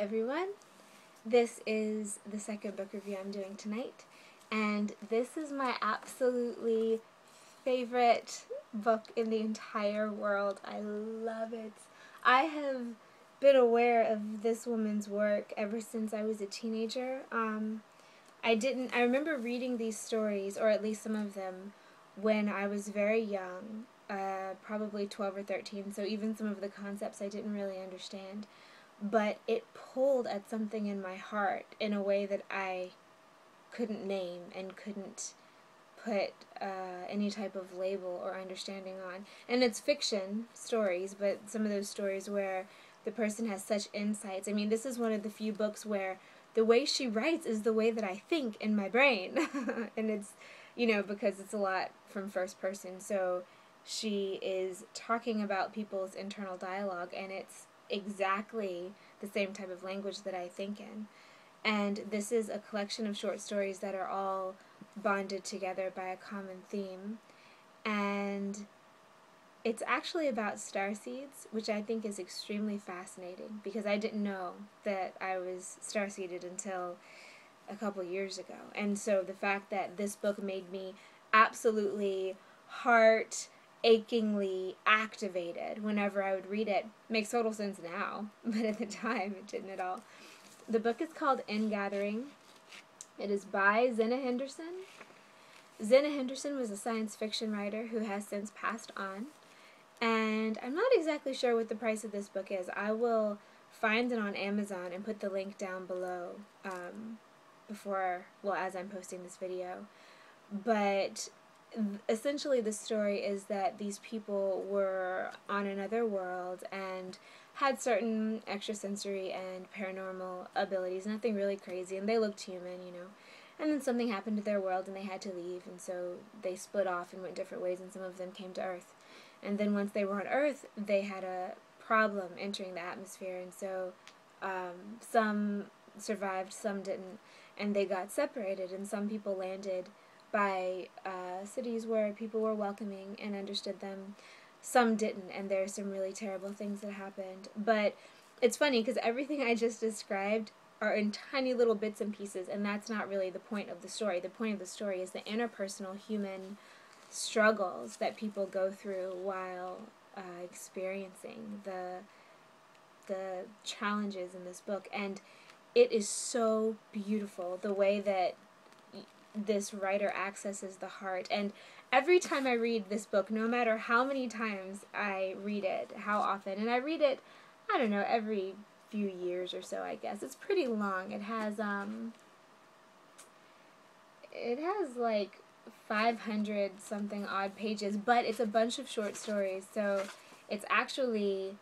everyone. This is the second book review I'm doing tonight, and this is my absolutely favorite book in the entire world. I love it. I have been aware of this woman's work ever since I was a teenager. I remember reading these stories, or at least some of them, when I was very young, probably 12 or 13, so even some of the concepts I didn't really understand. But it pulled at something in my heart in a way that I couldn't name and couldn't put any type of label or understanding on. And it's fiction stories, but some of those stories where the person has such insights. I mean, this is one of the few books where the way she writes is the way that I think in my brain. And it's, because it's a lot from first person. So she is talking about people's internal dialogue, and it's exactly the same type of language that I think in. And this is a collection of short stories that are all bonded together by a common theme. And it's actually about starseeds, which I think is extremely fascinating, because I didn't know that I was starseeded until a couple years ago. And so the fact that this book made me absolutely achingly activated whenever I would read it makes total sense now, but at the time it didn't at all. The book is called Ingathering. It is by Zenna Henderson. Zenna Henderson was a science fiction writer who has since passed on, and I'm not exactly sure what the price of this book is. I will find it on Amazon and put the link down below as I'm posting this video. But essentially the story is that these people were on another world and had certain extrasensory and paranormal abilities, nothing really crazy, and they looked human, And then something happened to their world and they had to leave, and so they split off and went different ways, and some of them came to Earth. And then once they were on Earth, they had a problem entering the atmosphere, and so some survived, some didn't, and they got separated, and some people landed by cities where people were welcoming and understood them. Some didn't, and there are some really terrible things that happened. But it's funny because everything I just described are in tiny little bits and pieces, and that's not really the point of the story. The point of the story is the interpersonal human struggles that people go through while experiencing the challenges in this book. And it is so beautiful the way that this writer accesses the heart. And every time I read this book, no matter how many times I read it, how often, and I read it, I don't know, every few years or so, I guess. It's pretty long. It has like 500 something odd pages, but it's a bunch of short stories, so it's actually,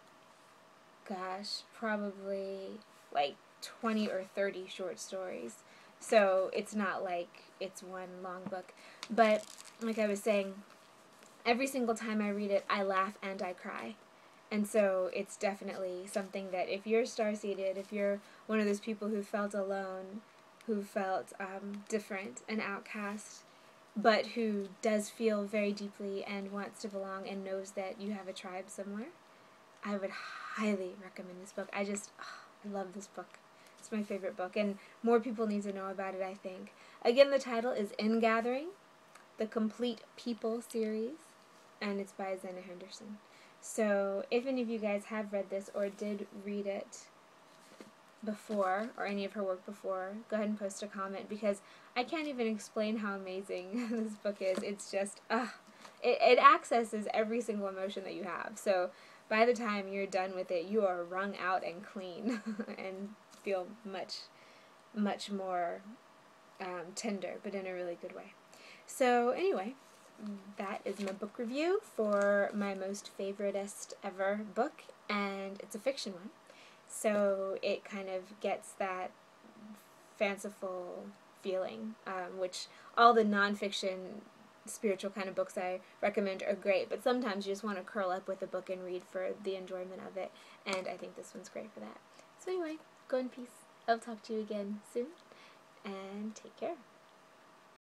probably like 20 or 30 short stories. So it's not like it's one long book. But like I was saying, every single time I read it, I laugh and I cry. And so it's definitely something that if you're starseeded, if you're one of those people who felt alone, who felt different and outcast, but who does feel very deeply and wants to belong and knows that you have a tribe somewhere, I would highly recommend this book. I love this book. It's my favorite book, and more people need to know about it, I think. Again, the title is Ingathering, the Complete People series, and it's by Zenna Henderson. So if any of you guys have read this or did read it before, or any of her work before, go ahead and post a comment, because I can't even explain how amazing this book is. It's just, it accesses every single emotion that you have. So by the time you're done with it, you are wrung out and clean and feel much, much more tender, but in a really good way. So anyway, that is my book review for my most favoritist ever book, and it's a fiction one. So it kind of gets that fanciful feeling, which all the nonfiction spiritual kind of books I recommend are great, but sometimes you just want to curl up with a book and read for the enjoyment of it, and I think this one's great for that. So anyway, go in peace. I'll talk to you again soon, and take care.